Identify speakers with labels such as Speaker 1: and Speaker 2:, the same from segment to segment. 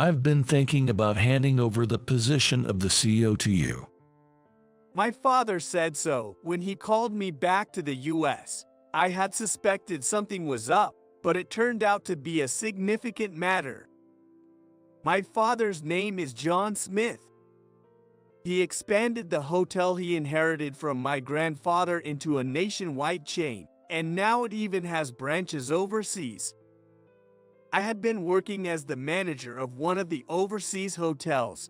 Speaker 1: I've been thinking about handing over the position of the CEO to you.
Speaker 2: My father said so when he called me back to the US. I had suspected something was up, but it turned out to be a significant matter. My father's name is John Smith. He expanded the hotel he inherited from my grandfather into a nationwide chain, and now it even has branches overseas. I had been working as the manager of one of the overseas hotels.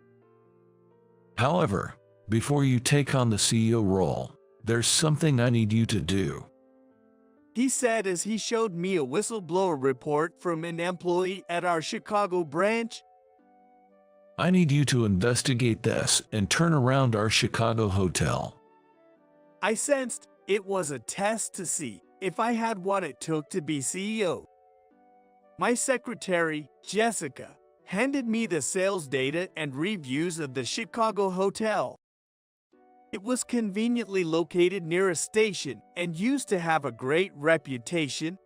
Speaker 1: However, before you take on the CEO role, there's something I need you to do.
Speaker 2: He said as he showed me a whistleblower report from an employee at our Chicago branch.
Speaker 1: I need you to investigate this and turn around our Chicago hotel.
Speaker 2: I sensed it was a test to see if I had what it took to be CEO. My secretary, Jessica, handed me the sales data and reviews of the Chicago hotel. It was conveniently located near a station and used to have a great reputation.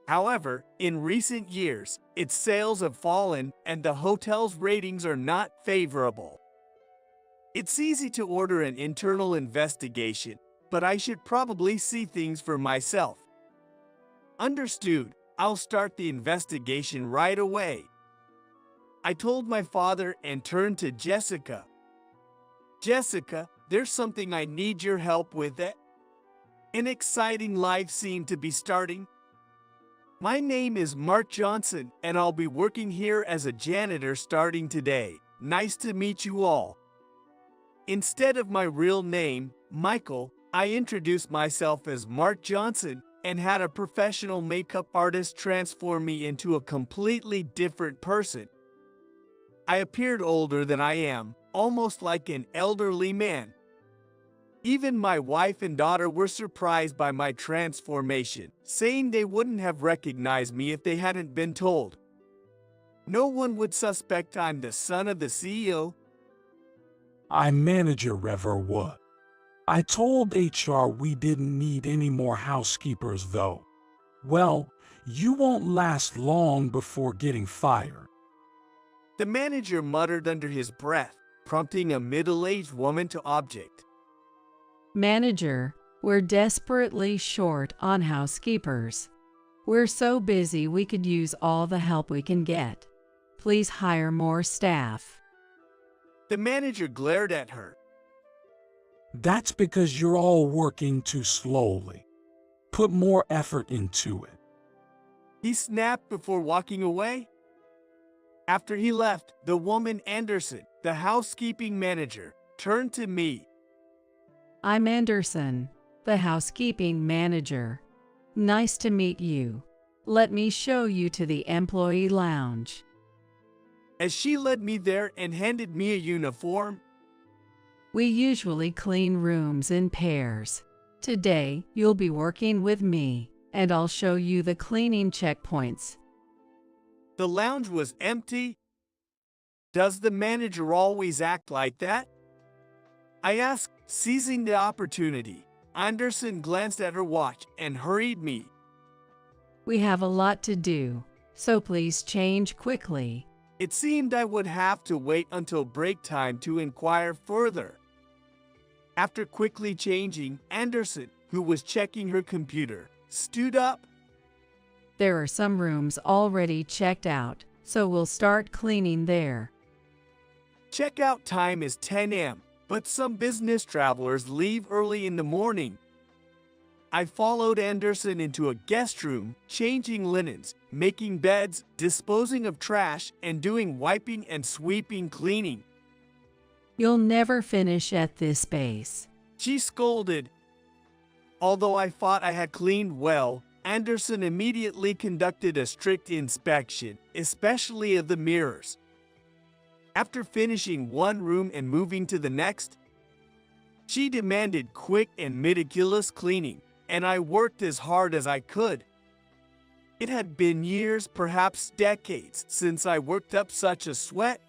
Speaker 2: However, in recent years, its sales have fallen and the hotel's ratings are not favorable. It's easy to order an internal investigation, but I should probably see things for myself. Understood. I'll start the investigation right away. I told my father and turned to Jessica. Jessica, there's something I need your help with. An exciting life seemed to be starting. My name is Mark Johnson, and I'll be working here as a janitor starting today. Nice to meet you all. Instead of my real name, Michael, I introduced myself as Mark Johnson and had a professional makeup artist transform me into a completely different person. I appeared older than I am, almost like an elderly man. Even my wife and daughter were surprised by my transformation, saying they wouldn't have recognized me if they hadn't been told. No one would suspect I'm the son of the CEO.
Speaker 3: I'm manager Reverwood. I told HR we didn't need any more housekeepers though. Well, you won't last long before getting fired.
Speaker 2: The manager muttered under his breath, prompting a middle-aged woman to object.
Speaker 4: Manager, we're desperately short on housekeepers. We're so busy we could use all the help we can get. Please hire more staff.
Speaker 2: The manager glared at her.
Speaker 3: That's because you're all working too slowly. Put more effort into it.
Speaker 2: He snapped before walking away. After he left, the woman Anderson, the housekeeping manager, turned to me.
Speaker 4: I'm Anderson, the housekeeping manager. Nice to meet you. Let me show you to the employee lounge.
Speaker 2: As she led me there and handed me a uniform.
Speaker 4: We usually clean rooms in pairs. Today, you'll be working with me, and I'll show you the cleaning checkpoints.
Speaker 2: The lounge was empty. Does the manager always act like that? I asked, seizing the opportunity. Anderson glanced at her watch and hurried me.
Speaker 4: We have a lot to do, so please change quickly.
Speaker 2: It seemed I would have to wait until break time to inquire further. After quickly changing, Anderson, who was checking her computer, stood up.
Speaker 4: There are some rooms already checked out, so we'll start cleaning there.
Speaker 2: Checkout time is 10 a.m., but some business travelers leave early in the morning. I followed Anderson into a guest room, changing linens, making beds, disposing of trash, and doing wiping and sweeping cleaning.
Speaker 4: You'll never finish at this space.
Speaker 2: She scolded. Although I thought I had cleaned well, Anderson immediately conducted a strict inspection, especially of the mirrors. After finishing one room and moving to the next, she demanded quick and meticulous cleaning, and I worked as hard as I could. It had been years, perhaps decades, since I worked up such a sweat.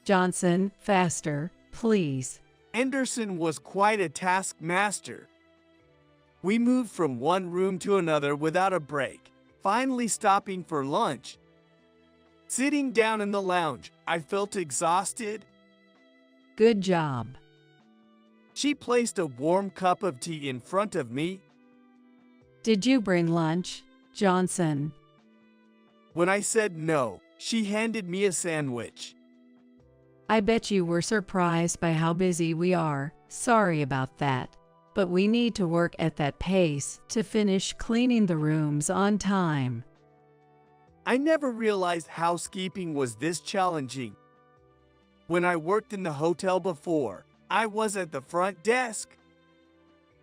Speaker 4: Johnson, faster, please.
Speaker 2: Anderson was quite a taskmaster. We moved from one room to another without a break, finally stopping for lunch. Sitting down in the lounge, I felt exhausted.
Speaker 4: Good job.
Speaker 2: She placed a warm cup of tea in front of me.
Speaker 4: Did you bring lunch, Johnson?
Speaker 2: When I said no, she handed me a sandwich.
Speaker 4: I bet you were surprised by how busy we are. Sorry about that. But we need to work at that pace to finish cleaning the rooms on time.
Speaker 2: I never realized housekeeping was this challenging. When I worked in the hotel before, I was at the front desk.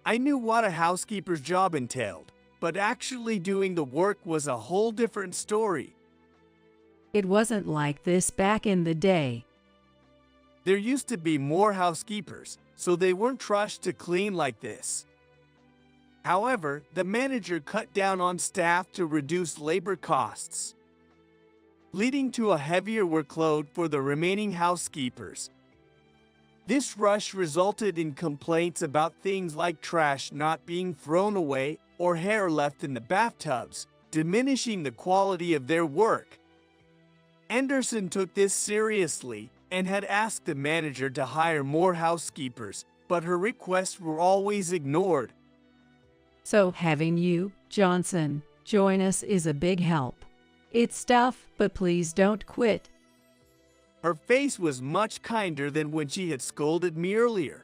Speaker 2: I knew what a housekeeper's job entailed, but actually doing the work was a whole different story.
Speaker 4: It wasn't like this back in the day.
Speaker 2: There used to be more housekeepers, so they weren't rushed to clean like this. However, the manager cut down on staff to reduce labor costs, leading to a heavier workload for the remaining housekeepers. This rush resulted in complaints about things like trash not being thrown away or hair left in the bathtubs, diminishing the quality of their work. Anderson took this seriously and had asked the manager to hire more housekeepers, but her requests were always ignored.
Speaker 4: So having you, Johnson, join us is a big help. It's tough, but please don't quit.
Speaker 2: Her face was much kinder than when she had scolded me earlier.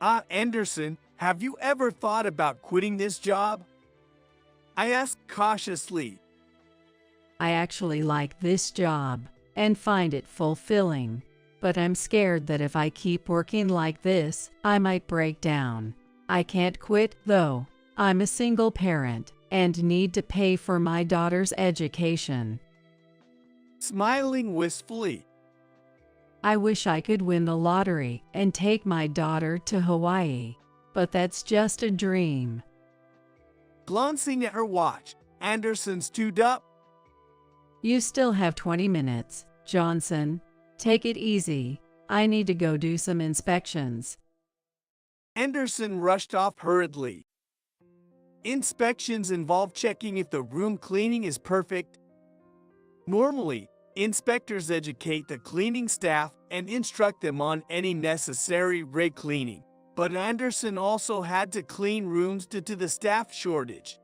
Speaker 2: Anderson, have you ever thought about quitting this job? I asked cautiously.
Speaker 4: I actually like this job and find it fulfilling, but I'm scared that if I keep working like this, I might break down. I can't quit, though. I'm a single parent and need to pay for my daughter's education.
Speaker 2: Smiling wistfully.
Speaker 4: I wish I could win the lottery and take my daughter to Hawaii, but that's just a dream.
Speaker 2: Glancing at her watch, Anderson stood up.
Speaker 4: You still have 20 minutes, Johnson. Take it easy. I need to go do some inspections.
Speaker 2: Anderson rushed off hurriedly. Inspections involve checking if the room cleaning is perfect. Normally, inspectors educate the cleaning staff and instruct them on any necessary re-cleaning, but Anderson also had to clean rooms due to the staff shortage.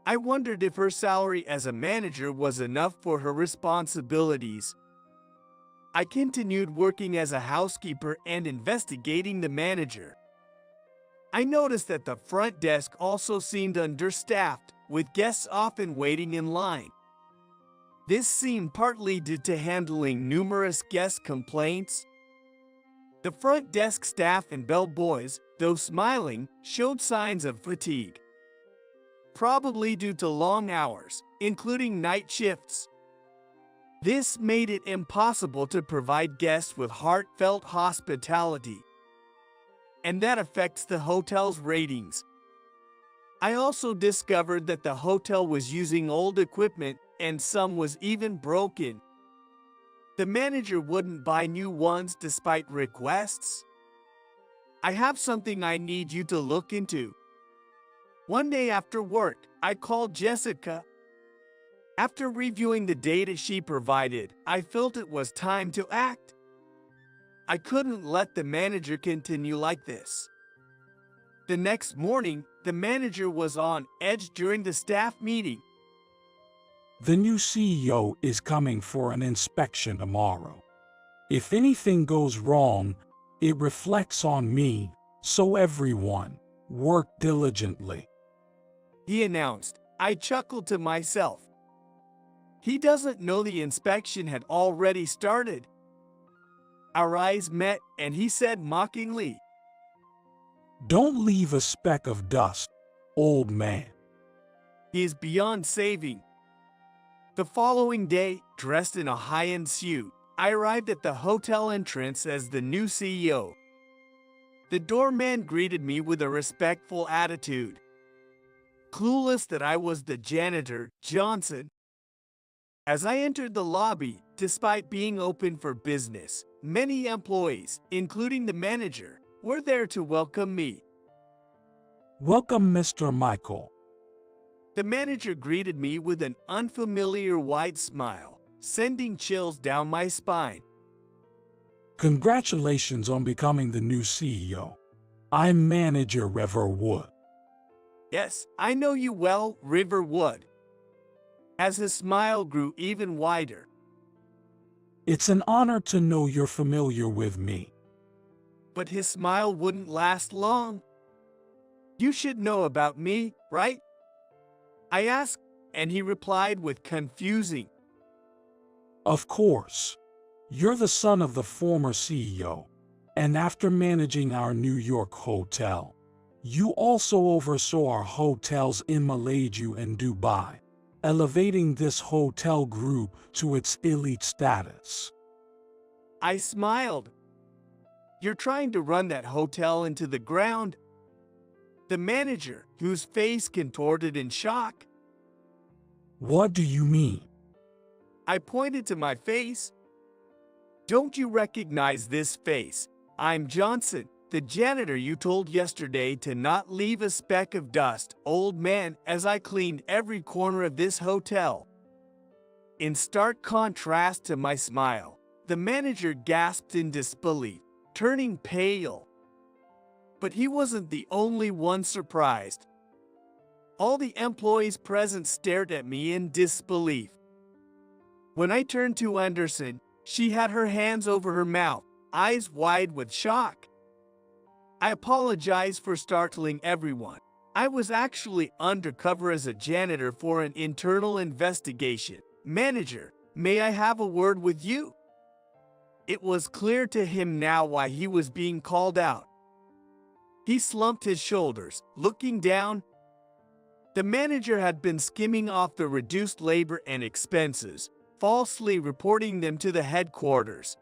Speaker 2: I wondered if her salary as a manager was enough for her responsibilities. I continued working as a housekeeper and investigating the manager. I noticed that the front desk also seemed understaffed, with guests often waiting in line. This seemed partly due to handling numerous guest complaints. The front desk staff and bellboys, though smiling, showed signs of fatigue, probably due to long hours, including night shifts. This made it impossible to provide guests with heartfelt hospitality, and that affects the hotel's ratings. I also discovered that the hotel was using old equipment and some was even broken. The manager wouldn't buy new ones despite requests. I have something I need you to look into. One day after work, I called Jessica. After reviewing the data she provided, I felt it was time to act. I couldn't let the manager continue like this. The next morning, the manager was on edge during the staff meeting.
Speaker 3: The new CEO is coming for an inspection tomorrow. If anything goes wrong, it reflects on me, so everyone, work diligently.
Speaker 2: He announced. I chuckled to myself. He doesn't know the inspection had already started. Our eyes met and he said mockingly,
Speaker 3: Don't leave a speck of dust, old man.
Speaker 2: He is beyond saving. The following day, dressed in a high-end suit, I arrived at the hotel entrance as the new CEO. The doorman greeted me with a respectful attitude. Clueless that I was the janitor, Johnson. As I entered the lobby, despite being open for business, many employees, including the manager, were there to welcome me.
Speaker 3: Welcome, Mr. Michael.
Speaker 2: The manager greeted me with an unfamiliar wide smile, sending chills down my spine.
Speaker 3: Congratulations on becoming the new CEO. I'm Manager Reverwood.
Speaker 2: Yes, I know you well, Riverwood. As his smile grew even wider.
Speaker 3: It's an honor to know you're familiar with me.
Speaker 2: But his smile wouldn't last long. You should know about me, right? I asked, and he replied with confusing.
Speaker 3: Of course. You're the son of the former CEO, and after managing our New York hotel, you also oversaw our hotels in Malaysia and Dubai, elevating this hotel group to its elite status.
Speaker 2: I smiled. You're trying to run that hotel into the ground? The manager, whose face contorted in shock.
Speaker 3: What do you mean?
Speaker 2: I pointed to my face. Don't you recognize this face? I'm Johnson, the janitor you told yesterday to not leave a speck of dust, old man, as I cleaned every corner of this hotel. In stark contrast to my smile, the manager gasped in disbelief, turning pale. But he wasn't the only one surprised. All the employees present stared at me in disbelief. When I turned to Anderson, she had her hands over her mouth, eyes wide with shock. I apologize for startling everyone. I was actually undercover as a janitor for an internal investigation. Manager, may I have a word with you? It was clear to him now why he was being called out. He slumped his shoulders, looking down. The manager had been skimming off the reduced labor and expenses, falsely reporting them to the headquarters,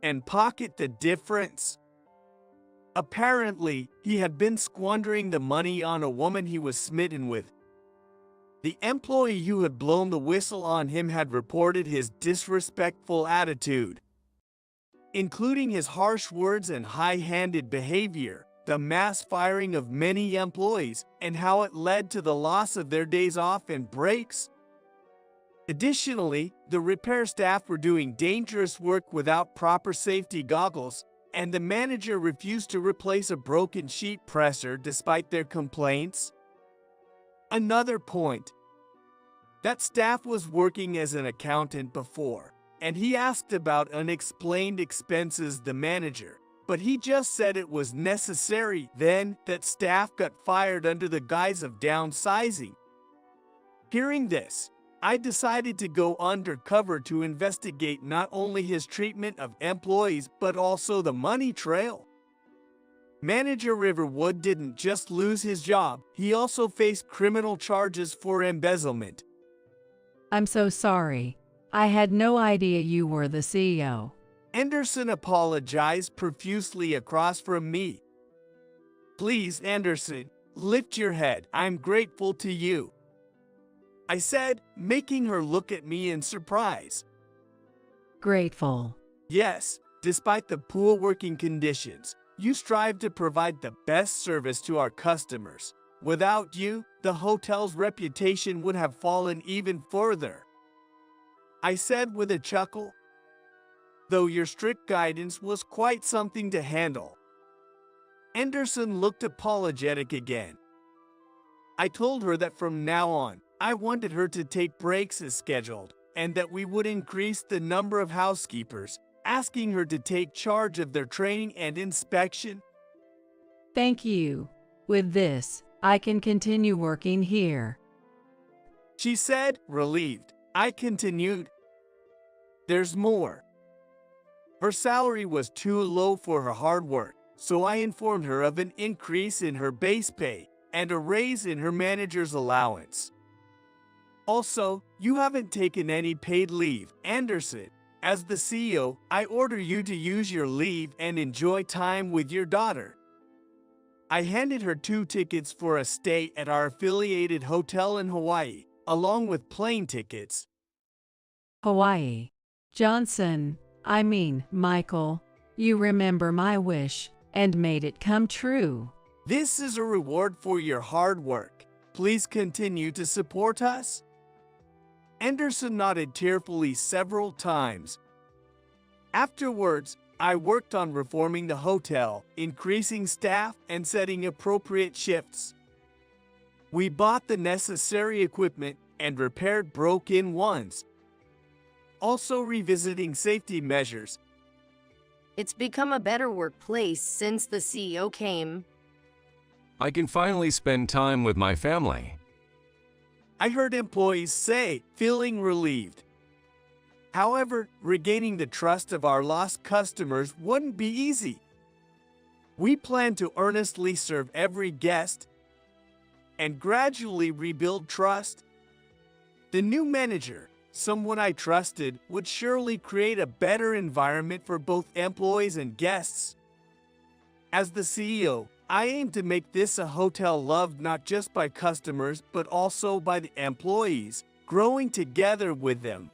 Speaker 2: and pocket the difference. Apparently, he had been squandering the money on a woman he was smitten with. The employee who had blown the whistle on him had reported his disrespectful attitude, including his harsh words and high-handed behavior, the mass firing of many employees, and how it led to the loss of their days off and breaks. Additionally, the repair staff were doing dangerous work without proper safety goggles, and the manager refused to replace a broken sheet presser despite their complaints. Another point: that staff was working as an accountant before, and he asked about unexplained expenses the manager, but he just said it was necessary then that staff got fired under the guise of downsizing. Hearing this, I decided to go undercover to investigate not only his treatment of employees but also the money trail. Manager Riverwood didn't just lose his job, he also faced criminal charges for embezzlement.
Speaker 4: I'm so sorry. I had no idea you were the CEO.
Speaker 2: Anderson apologized profusely across from me. Please, Anderson, lift your head. I'm grateful to you, I said, making her look at me in surprise.
Speaker 4: Grateful.
Speaker 2: Yes, despite the poor working conditions, you strive to provide the best service to our customers. Without you, the hotel's reputation would have fallen even further, I said with a chuckle. Though your strict guidance was quite something to handle. Anderson looked apologetic again. I told her that from now on, I wanted her to take breaks as scheduled, and that we would increase the number of housekeepers, asking her to take charge of their training and inspection.
Speaker 4: Thank you. With this, I can continue working here,
Speaker 2: she said, relieved. I continued. There's more. Her salary was too low for her hard work, so I informed her of an increase in her base pay and a raise in her manager's allowance. Also, you haven't taken any paid leave, Anderson. As the CEO, I order you to use your leave and enjoy time with your daughter. I handed her 2 tickets for a stay at our affiliated hotel in Hawaii, along with plane tickets.
Speaker 4: Hawaii. Michael, you remember my wish and made it come true.
Speaker 2: This is a reward for your hard work. Please continue to support us." Anderson nodded tearfully several times. Afterwards, I worked on reforming the hotel, increasing staff, and setting appropriate shifts. We bought the necessary equipment and repaired broken ones. Also revisiting safety measures.
Speaker 5: It's become a better workplace since the CEO came.
Speaker 6: I can finally spend time with my family.
Speaker 2: I heard employees say, feeling relieved. However, regaining the trust of our lost customers wouldn't be easy. We plan to earnestly serve every guest and gradually rebuild trust. The new manager, someone I trusted, would surely create a better environment for both employees and guests. As the CEO, I aim to make this a hotel loved not just by customers but also by the employees, growing together with them.